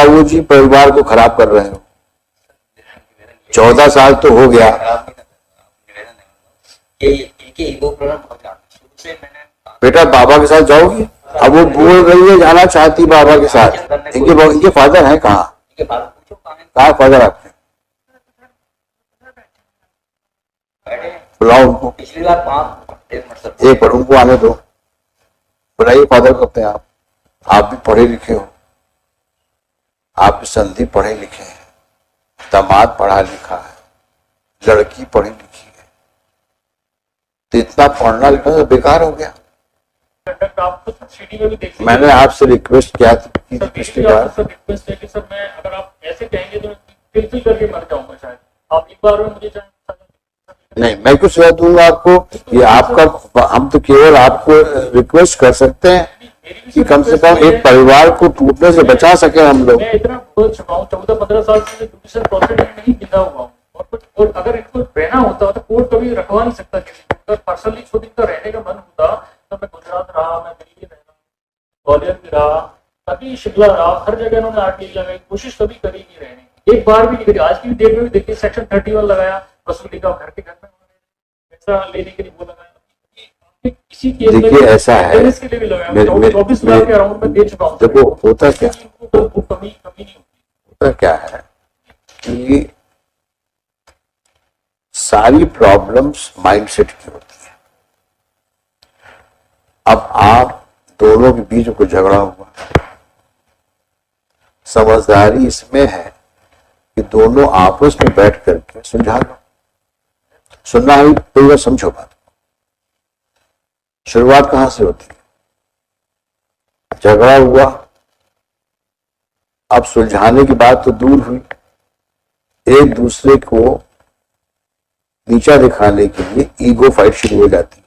बाबूजी परिवार को खराब कर रहे हो। 14 साल तो हो गया। बेटा बाबा के साथ जाओगी? अब वो बोल रही है जाना चाहती बाबा के साथ। इनके फादर हैं कहाँ? कहाँ फादर आपके? बुलाओ उनको। पिछली बार एक पर उनको आने दो। बुलाइए फादर करते हैं आप भी पढ़े लिखे हो, आप संधि पढ़े लिखे हैं, दामाद पढ़ा लिखा है, लड़की पढ़ी लिखी है, तो इतना पढ़ना लिखना तो बेकार हो गया। मैंने आपसे रिक्वेस्ट किया था पिछली बार। रिक्वेस्ट है कि सर मैं अगर आप ऐसे कहेंगे तो फिल करके मर जाऊंगा शायद। आप एक बार में मुझे नहीं, मैं कुछ सलाह दूंगा आपको। ये आपका, हम तो केवल आपको रिक्वेस्ट कर सकते हैं कि कम से कम एक परिवार को टूटने से बचा सके हम लोग। मैं इतना बोल चुका हूँ, 14-15 साल से जुडिशियल प्रोसेस में नहीं गिना हुआ हूँ, और अगर इनको रहना होता तो कोर्ट कभी रखवा नहीं सकता किसी को। अगर पर्सनली खुद इनका रहने का मन होता तो मैं गुजरात रहा, मैं दिल्ली रहा, ग्वालियर भी रहा, कभी शिमला रहा, हर जगह इन्होंने आरटीआई लगाई, कोशिश कभी करी नहीं रहने की, एक बार भी नहीं करी। आज की डेट में भी देखिए सेक्शन 31 लगाया वसूली का, घर के घर में पैसा लेने के लिए वो लगाया। किसी केस में देखिए ऐसा है, 24 लाख के अराउंड में दे चुका हूँ। देखो होता क्या, कमी नहीं होती। होता क्या है कि सारी प्रॉब्लम्स माइंडसेट की होती है। अब आप दोनों के बीच कोई झगड़ा हुआ, समझदारी इसमें है कि दोनों आपस में बैठ करके सुलझा लो। सुनना है पूरा, समझो बात। शुरुआत कहां से होती है? झगड़ा हुआ, अब सुलझाने की बात तो दूर हुई, एक दूसरे को नीचा दिखाने के लिए ईगो फाइट शुरू हो जाती है।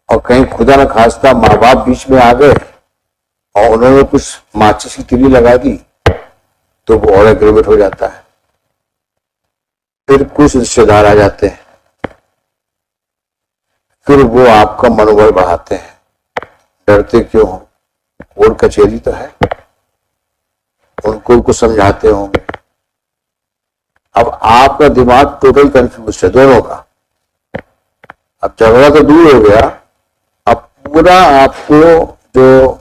और कहीं खुदा न खास्ता माँ बाप बीच में आ गए और उन्होंने कुछ माचिस की तिली लगा दी तो वो और एग्रीमेंट हो जाता है। फिर कुछ रिश्तेदार आ जाते हैं, फिर वो आपका मनोबल बढ़ाते हैं। डरते क्यों हो? कोर्ट कचहरी तो है, उनको समझाते होंगे। अब आपका दिमाग टोटल कंफ्यूज है दोनों का। अब झगड़ा तो दूर हो गया, अब पूरा आपको जो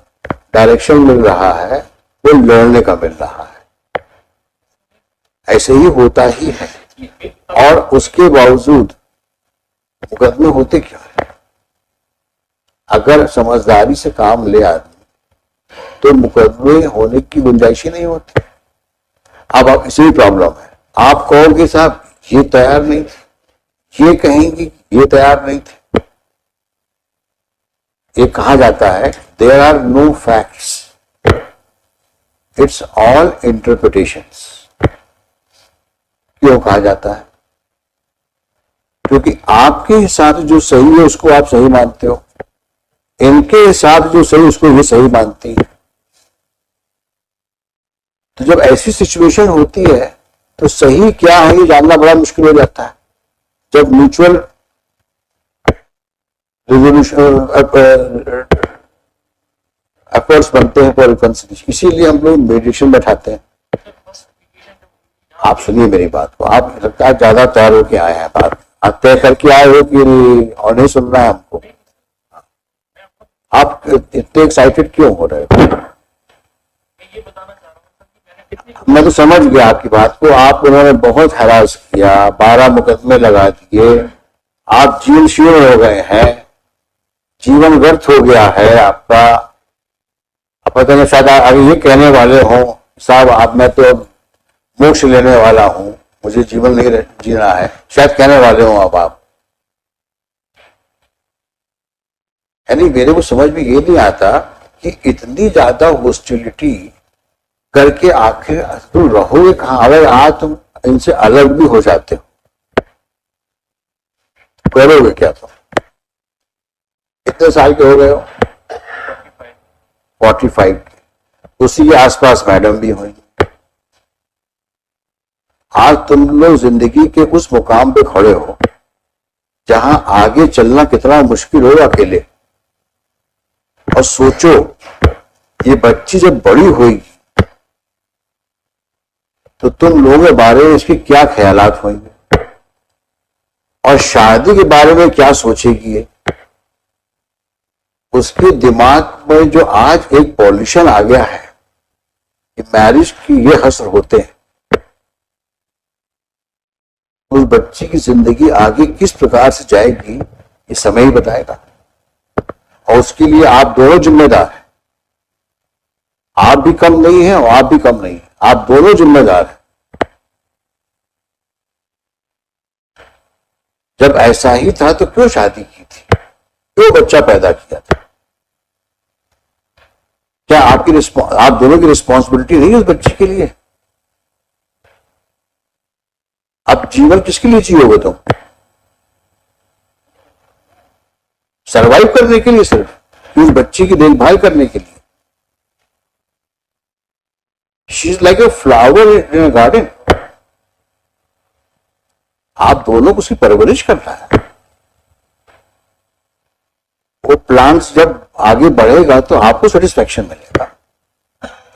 डायरेक्शन मिल रहा है वो लड़ने का मिल रहा है। ऐसे ही होता ही है। और उसके बावजूद मुकदमे होते क्या है? अगर समझदारी से काम ले आदमी तो मुकदमे होने की गुंजाइश ही नहीं होती। अब आप इसी प्रॉब्लम है, आप कहोगे साहब ये तैयार नहीं थे, ये कहेंगे ये तैयार नहीं थे। ये कहा जाता है there are no facts, it's all interpretations. क्यों कहा जाता है? क्योंकि आपके हिसाब से जो सही है उसको आप सही मानते हो, इनके हिसाब से जो सही उसको ये सही मानती है। तो जब ऐसी सिचुएशन होती है तो सही क्या है ये जानना बड़ा मुश्किल हो जाता है। जब म्यूचुअल रिजोल्यूशन एफर्ट्स बनते हैं फॉर रिकंसिलिएशन, इसीलिए हम लोग मेडिटेशन बैठाते हैं। आप सुनिए मेरी बात को, आप लगता है ज्यादा तैयार होके आए हैं, बात आप तय करके आए हो कि और नहीं सुनना है हमको। आप इतने एक्साइटेड क्यों हो रहे हो? मैं तो समझ गया आपकी बात को। आप उन्होंने बहुत हैरास किया, 12 मुकदमे लगा दिए, आप जीवन शून्य हो गए हैं, जीवन व्यर्थ हो गया है आपका। आप पता नहीं शायद अभी ये कहने वाले हो साहब आप, मैं तो मोक्ष लेने वाला हूं, मुझे जीवन नहीं जीना है, शायद कहने वाले हो अब आप। यानी मेरे को समझ में ये नहीं आता कि इतनी ज्यादा हॉस्टिलिटी करके आखिर तुम रहोगे कहां? अगर आज तुम इनसे अलग भी हो जाते हो करोगे क्या? तुम कितने साल के हो गए हो? 45। उसी के आसपास मैडम भी हुई। आज तुम लोग जिंदगी के उस मुकाम पे खड़े हो जहां आगे चलना कितना मुश्किल हो अकेले। और सोचो ये बच्ची जब बड़ी होगी तो तुम लोगों के बारे में इसके क्या ख्यालात होंगे और शादी के बारे में क्या सोचेगी ये? उसके दिमाग में जो आज एक पॉल्यूशन आ गया है कि मैरिज की ये हसर होते हैं, उस बच्ची की जिंदगी आगे किस प्रकार से जाएगी ये समय ही बताएगा। और उसके लिए आप दोनों जिम्मेदार हैं। आप भी कम नहीं है और आप भी कम नहीं है, आप दोनों जिम्मेदार हैं। जब ऐसा ही था तो क्यों शादी की थी, क्यों बच्चा पैदा किया था? क्या आप दोनों की रिस्पॉन्सिबिलिटी नहीं है उस बच्चे के लिए? अब जीवन किसके लिए जियोगे तुम? सरवाइव करने के लिए सिर्फ, कि उस बच्चे की देखभाल करने के लिए? She is like a flower in a garden. आप दोनों को उसकी परवरिश करना है। वो प्लांट्स जब आगे बढ़ेगा तो आपको सेटिस्फेक्शन मिलेगा।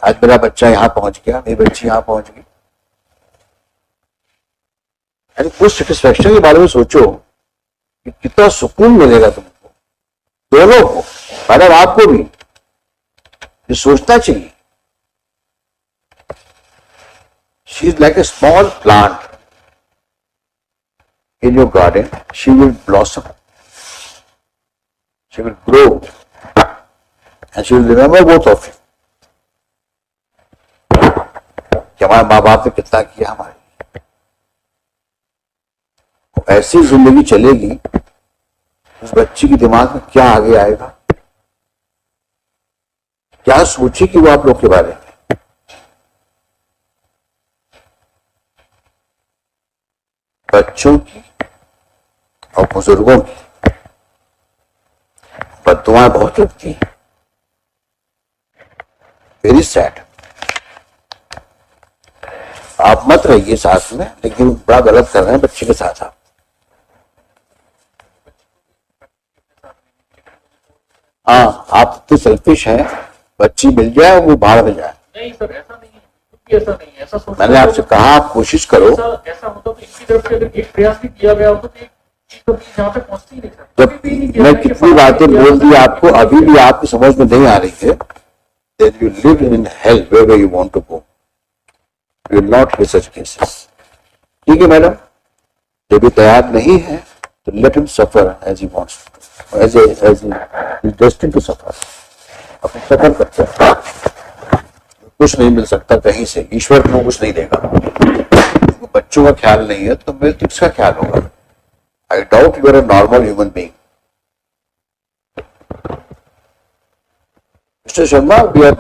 आज मेरा बच्चा यहां पहुंच गया, मेरी बच्ची यहां पहुंच गई, यानी उस सेटिस्फेक्शन के बारे में सोचो कि कितना सुकून मिलेगा तुमको, दोनों को, मैडम आपको भी ये सोचना चाहिए। She is like a small plant in your garden. She will blossom, she will grow, and she will remember both of you कि हमारे माँ बाप ने कितना किया हमारे लिए। ऐसी जिंदगी चलेगी, उस बच्ची के दिमाग में क्या आगे आएगा, क्या सोचेगी वो आप लोग के बारे में? बच्चों की और बुजुर्गों की बद्दुआएं बहुत लगती हैं। Very sad. आप मत रहिए साथ में, लेकिन बड़ा गलत कर रहे हैं बच्चे के साथ आप। हाँ, आप तो सेल्फिश हैं, बच्ची मिल जाए वो बाहर में जाए। नहीं सर, ऐसा नहीं है, ऐसा नहीं है, ऐसा सोचना। मैंने आपसे कहा आप कोशिश करो। ऐसा होता तो इनकी तरफ से अगर एक प्रयास भी किया गया होता तो जहाँ तक पहुंचती नहीं सर। जब मैं कितनी बातें बोल दी आपको, अभी भी आपकी समझ में नहीं आ रही है, then you live in hell wherever you want to go. You will not hear such cases. ठीक है मैडम, जब ये तैयार नहीं है तो let him suffer as he wants to, as he is destined to suffer. अपने सफर करते हैं, कुछ नहीं मिल सकता कहीं से, ईश्वर को कुछ नहीं देगा। बच्चों का ख्याल नहीं है तो मेरे किसका ख्याल होगा? I doubt you are a normal human being. Mr. Sharma, we are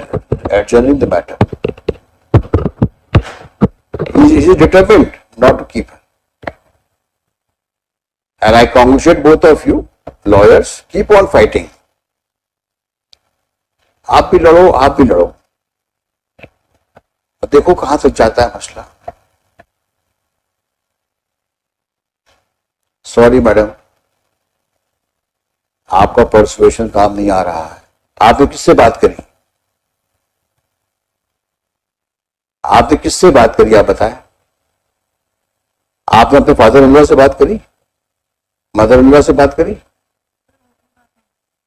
adjourning the matter. He is determined not to keep her. And I congratulate both of you, lawyers, keep on fighting. आप भी लड़ो, आप भी लड़ो, देखो कहां तक जाता है मसला। सॉरी मैडम, आपका परसुएशन काम नहीं आ रहा है। आपने किससे बात करी? आपने किससे बात करी आप बताएं? आपने अपने फादर इन लॉ से बात करी, मदर इन लॉ से बात करी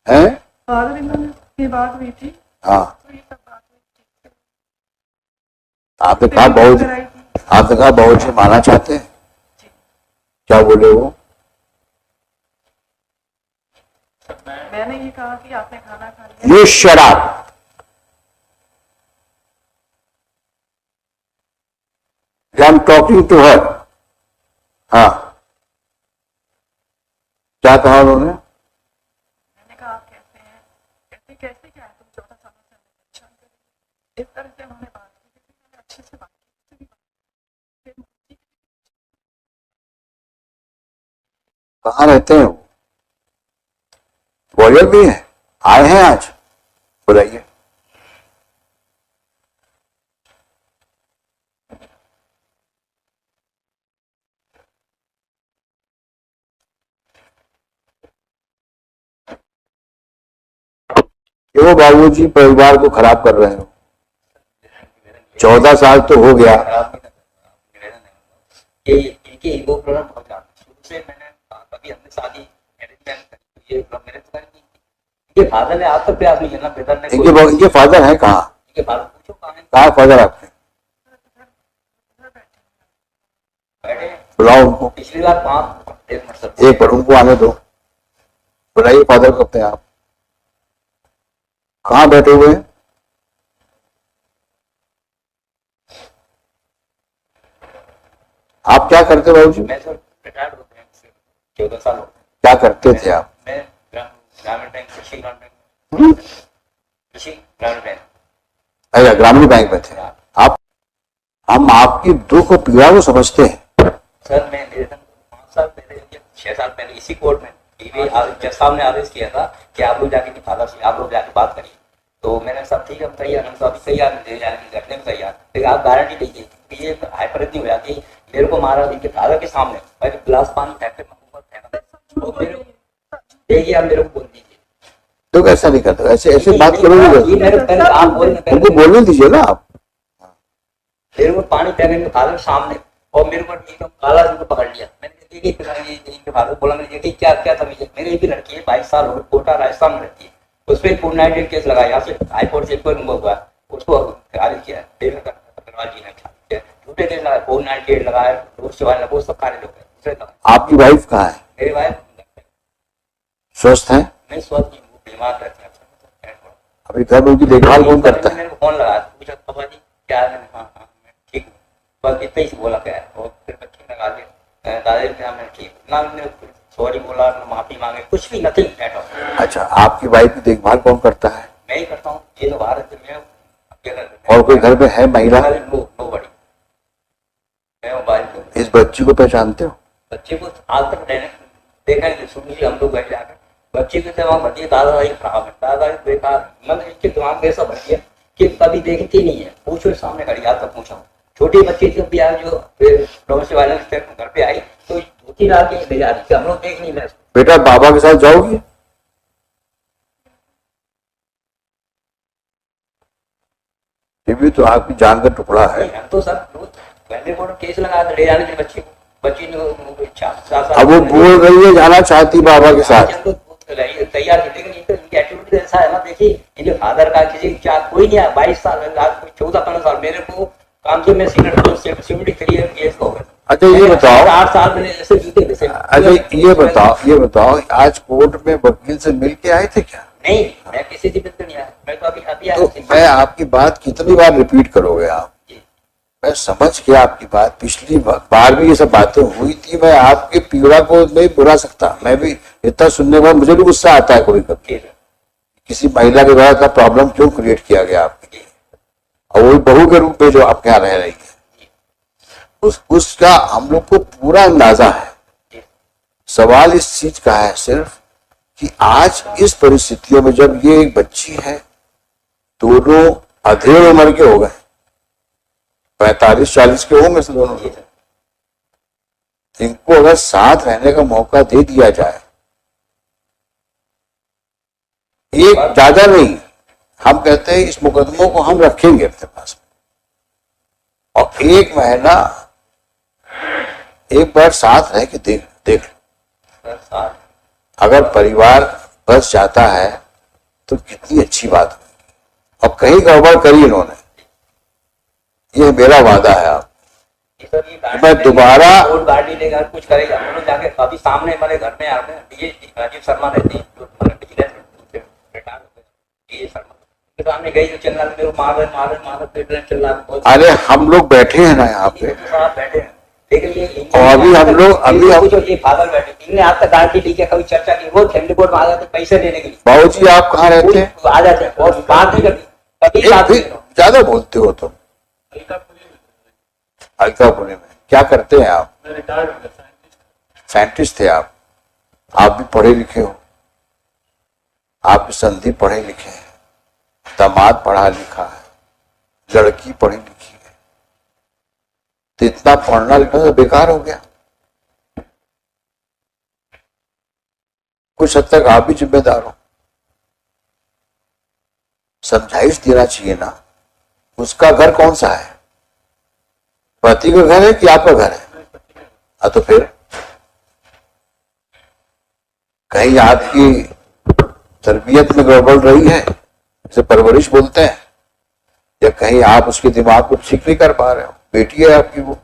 है? फादर इन लॉ से बात हुई थी। हाँ, तो ये सब बात हुई थी। आपने कहा बहुत जी माना चाहते हैं, क्या बोले वो? मैंने ये कहा कि आपने खाना खा लिया। You shut up. I'm talking to her. हाँ, क्या कहा उन्होंने? मैंने कहा आप कैसे हैं, कैसे कैसे क्या है, तुम 14 सालों से हमें परेशान कर रही हो। इस तरह से उन्होंने बात की थी, मैंने अच्छे से बात की। कहाँ रहते हैं वो? ग्वालियर भी है, आए हैं आज, बुलाइए। ये वो क्यों बाबूजी परिवार को खराब कर रहे हो? 14 साल तो हो गया। ये इनके ईगो प्रॉब्लम बहुत ज्यादा शुरू से मैंने कभी हमने शादी ये मेरे तो इनके फादर ने आज तक प्रयास नहीं किया, ब्रदर ने। इनके फादर है कहाँ? इनके फादर पूछो कहाँ है, कहाँ फादर आपके? बैठे बुलाओ उनको, पिछली बार 5 मतलब एक बार उनको आने दो, बुलाइए फादर को अपने आप। कहाँ बैठे हुए हैं? आप क्या करते हो बाबूजी? मैं सर रिटायर्ड होते हैं 14 साल हो गए। क्या करते थे आप? मैं ग्रामीण बैंक, कृषि ग्रामीण बैंक, कृषि ग्रामीण बैंक। अच्छा, ग्रामीण बैंक में थे आप। हम आपकी दुख और पीड़ा को समझते हैं। सर मैं 5 साल पहले 6 साल पहले इसी कोर्ट में जज साहब ने आदेश किया था कि आप लोग जाके फादर से आप लोग जाके बात करिए, तो मैंने सब ठीक है हम तैयार, हम तो अभी तैयार ले जाने की घटने में तैयार, लेकिन आप गारंटी दीजिए कि ये हाइपर इतनी हो जाती है। मेरे को मारा इनके फादर के सामने, मैं गिलास पानी फेंकते देखिए, आप मेरे को बोल दीजिए तो कैसा नहीं करते? ऐसे ऐसे बात करोगे? उनको बोलने दीजिए ना आप। मेरे को पानी फेंकने के फादर के सामने और मेरे को एकदम काला दिन को पकड़ लिया। मैंने देखिए इनके फादर बोला, मैंने देखिए क्या क्या था। मेरी एक ही लड़की है 22 साल हो गए, कोटा राजस्थान में रहती है, उस पर 498 केस लगाया, यहाँ से हाईकोर्ट से हुआ, उसको खारिज किया, झूठे केस लगाए, 498 लगाए, वो सब खारिज हो गए। आपकी वाइफ कहाँ है? मेरी वाइफ स्वस्थ है? नहीं स्वस्थ नहीं, बीमार रहती है। अभी घर में उनकी देखभाल कौन करता है? मैंने फोन लगाया, पूछा पापा जी क्या है? हाँ हाँ मैं ठीक हूँ, बस इतना ही बोला क्या है। और फिर बच्चे लगा दिया, दादाजी क्या मैं ठीक ना, मैंने सॉरी बोला, माफी मांगे, कुछ भी नथिंग। अच्छा, आपकी वाइफ की देखभाल कौन करता है? मैं ही करता हूँ, ये तो बाहर है, और कोई घर में है महिला? नो बड़ी, मैं मोबाइल। इस बच्ची को पहचानते हो? बच्चे को आज तक देखा नहीं, सुन हम लोग बैठ जाकर बच्चे के दिमाग भरती दादाजी खराब है, दादाजी बेकार, मतलब इसके दिमाग में ऐसा भर गया कि कभी देखती नहीं है। पूछो सामने खड़ी, आज तक पूछा छोटी बच्ची जब भी आई, जो डोमेस्टिक वायलेंस घर पे आई तो धोती डाल के भेजा दी, हम लोग देख नहीं रहे। बेटा बाबा के साथ जाओगी? ये भी तो आपकी जान का टुकड़ा है। हम तो सर पहले को केस लगा ले जाने के बच्ची को, बच्ची ने इच्छा। अब वो बोल रही है जाना चाहती बाबा के साथ, तैयार है, लेकिन इनकी एटीट्यूड ऐसा है ना। देखिए इनके फादर का किसी क्या कोई नहीं है, 22 साल 14-15 साल मेरे को काम से मैं सिक्योरिटी क्लियर केस हो गया। अच्छा ये बताओ, 8 साल मैंने ऐसे जीते जैसे। अच्छा ये बताओ आज कोर्ट में वकील से मिल के आए थे क्या? नहीं, मैं किसी से मिलकर नहीं आया, मैं तो अभी आया। तो मैं आपकी बात कितनी बार रिपीट करोगे आप? मैं समझ गया आपकी बात, पिछली बार भी ये सब बातें हुई थी। मैं आपकी पीड़ा को नहीं बुला सकता, मैं भी इतना सुनने के बाद मुझे भी गुस्सा आता है कभी कभी, किसी महिला के द्वारा इतना प्रॉब्लम क्यों क्रिएट किया गया आपके लिए, और वही बहू के रूप में जो आप यहाँ रह रही है, उसका हम लोग को पूरा अंदाजा है। सवाल इस चीज का है सिर्फ कि आज इस परिस्थितियों में जब ये एक बच्ची है, दोनों अधेड़ उम्र के हो गए, 45-40 के होंगे से दोनों, इनको अगर साथ रहने का मौका दे दिया जाए, एक ज्यादा नहीं, हम कहते हैं इस मुकदमों को हम रखेंगे अपने पास में, और 1 महीना एक बार साथ रह के देख लो। अगर परिवार बच जाता है तो कितनी अच्छी बात है। और कहीं गड़बड़ करी इन्होंने, ये मेरा वादा है आप, मैं दोबारा गाड़ी लेगा कुछ करेगा, हम लोग जाके अभी सामने हमारे घर में आते हैं, राजीव शर्मा रहती है, सामने गई तो चिल्ला मेरे मार चिल्ला। अरे हम लोग बैठे हैं ना यहाँ पे, बैठे हैं, लेकिन ये और अभी हम लोग ये फादर बैठे, इनने आज तक गारंटी दी है, कभी चर्चा की, वो फैमिली कोर्ट में आ जाते पैसे लेने के लिए। बाबूजी आप कहाँ रहते हैं? आ जाते हैं और बात नहीं करती, कभी बात नहीं। ज्यादा बोलते हो तुम। अलकापुरी में क्या करते हैं आप? साइंटिस्ट थे आप भी पढ़े लिखे हो, आप भी संधि पढ़े लिखे हैं, दामाद पढ़ा लिखा है, लड़की पढ़ी लिखी है, तो इतना पढ़ना लिखना तो बेकार हो गया। कुछ हद तक आप भी जिम्मेदार हो। समझाइश देना चाहिए ना, उसका घर कौन सा है? पति का घर है कि आपका घर है? तो फिर कहीं आपकी तरबियत में गड़बड़ रही है, इसे परवरिश बोलते हैं, या कहीं आप उसके दिमाग को ठीक नहीं कर पा रहे हो। बेटी है आपकी, वो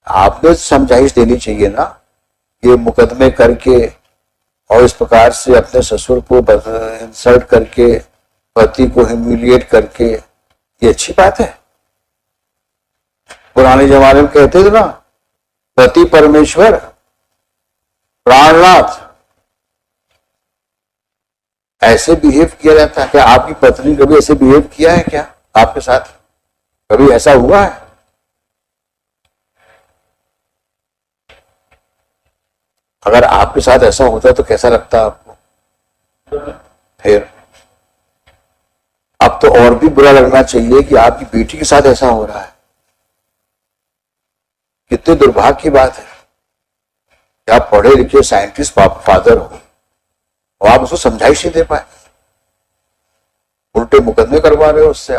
आपने समझाइश देनी चाहिए ना। ये मुकदमे करके और इस प्रकार से अपने ससुर को इंसल्ट करके, पति को ह्यूमिलिएट करके, ये अच्छी बात है? पुराने जमाने में कहते थे ना, पति परमेश्वर प्राणनाथ। ऐसे बिहेव किया जाता है क्या? आपकी पत्नी कभी ऐसे बिहेव किया है क्या आपके साथ? कभी ऐसा हुआ है? अगर आपके साथ ऐसा होता तो कैसा लगता आपको? फिर अब तो और भी बुरा लगना चाहिए कि आपकी बेटी के साथ ऐसा हो रहा है। कितने दुर्भाग्य की बात है कि आप पढ़े लिखे साइंटिस्ट फादर हो और आप उसको समझाइश नहीं दे पाए, उल्टे मुकदमे करवा रहे हो उससे।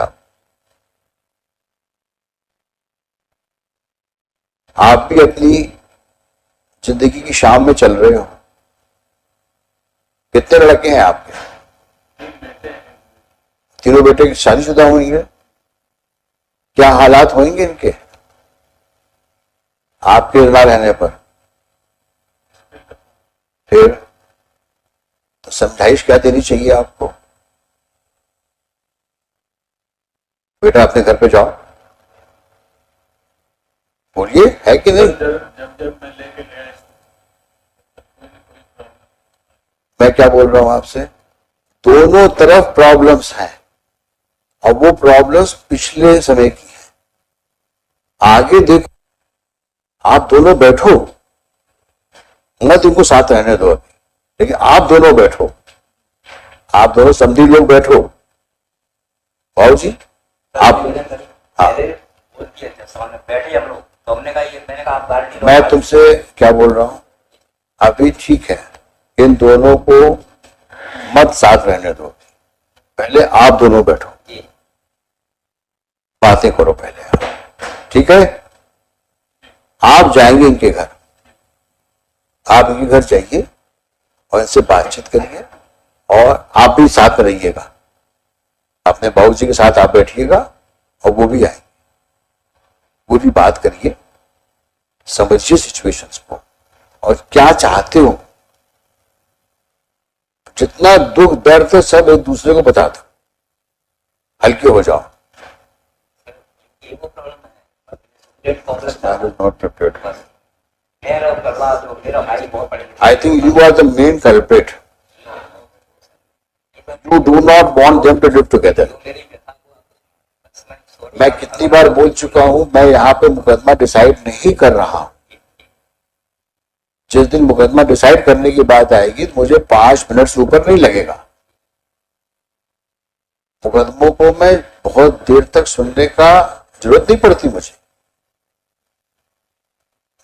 आप भी अपनी जिंदगी की शाम में चल रहे हो। कितने लड़के हैं आपके? तीनों बेटे की शादीशुदा होंगे। क्या हालात होंगे इनके आपके ना रहने पर? फिर तो समझाइश क्या देनी चाहिए आपको? बेटा अपने घर पे जाओ, बोलिए, है कि नहीं? जब मैं लेके गया, मैं क्या बोल रहा हूं आपसे, दोनों तरफ प्रॉब्लम्स हैं और वो प्रॉब्लम्स पिछले समय की है। आगे देखो, आप दोनों बैठो, मत इनको साथ रहने दो अभी, लेकिन आप दोनों बैठो, आप दोनों समझी लोग बैठो। बाबू जी आप, हाँ, बैठे हम लोग, तो हमने कहा ये, मैंने कहा आप गाड़ी, मैं तुमसे क्या बोल रहा हूं, अभी ठीक है, इन दोनों को मत साथ रहने दो, पहले आप दोनों बैठो, बातें करो पहले, ठीक है? आप जाएंगे इनके घर, आप इनके घर जाइए और इनसे बातचीत करिए और आप भी साथ में रहिएगा। अपने बाबू जी के साथ आप बैठिएगा और वो भी आएंगे, पूरी बात करिए, समझिए सिचुएशंस को और क्या चाहते हो। जितना दुख दर्द है सब एक दूसरे को बता दो, हल्के हो जाओ। I think you are the main culprit. You do not want them to live together. मैं कितनी बार बोल चुका हूं, मैं यहाँ पे मुकदमा डिसाइड नहीं कर रहा हूं। जिस दिन मुकदमा डिसाइड करने की बात आएगी तो मुझे 5 मिनट से ऊपर नहीं लगेगा। मुकदमों को मैं बहुत देर तक सुनने का जरूरत नहीं पड़ती मुझे।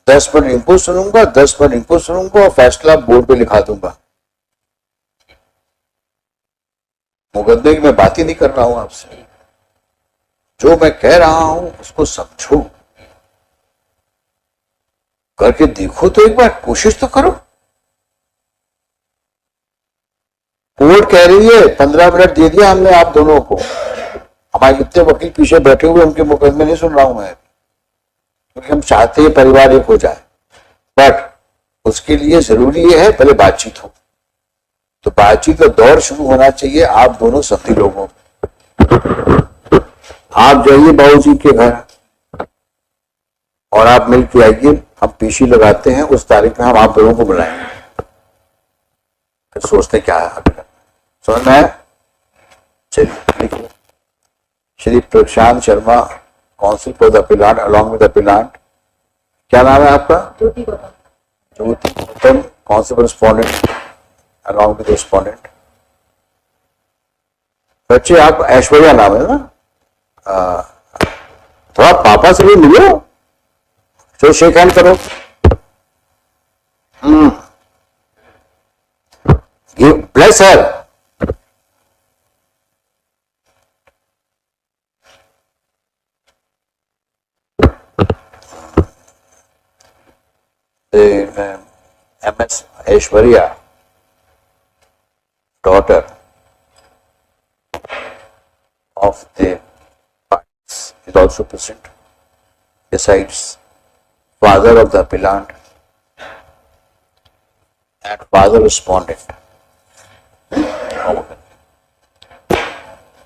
10 मिनट इनको सुनूंगा, 10 मिनट इनको सुनूंगा और फैसला बोर्ड पे लिखा दूंगा। मुकदमे की मैं बात ही नहीं कर रहा हूं आपसे। जो मैं कह रहा हूं उसको समझो, करके देखो तो एक बार, कोशिश तो करो। कोर्ट कह रही है 15 मिनट दे दिया हमने आप दोनों को। हमारे कितने वकील पीछे बैठे हुए, उनके मुकदमे नहीं सुन रहा हूं मैं, क्योंकि हम चाहते हैं परिवार एक हो जाए, बट उसके लिए जरूरी ये है पहले बातचीत हो। तो बातचीत का दौर शुरू होना चाहिए आप दोनों सभी लोगों। आप जाइए बाबू जी के घर और आप मिल के आइए, हम पीसी लगाते हैं, उस तारीख में हम आप दोनों को बुलाएंगे, फिर सोचते क्या है आगे। समझ में आया? चलिए लिखिए, Shri Prashant Sharma, counsel for the appellant along with appellant. क्या नाम है आपका? Jyoti Gautam, counsel respondent along with respondent. बच्चे आप ऐश्वर्या नाम है ना? थोड़ा पापा से भी मिलो, चलो शेक हैंड करो। Bless her. the MS Aishwarya, daughter of the parties, is also present. Besides, father of the appellant and father respondent.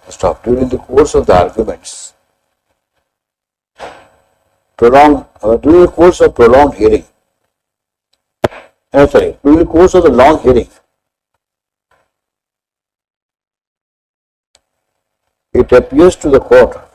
Stop. During the course of the arguments, during the course of prolonged hearing, during the course of the long hearing, it appears to the court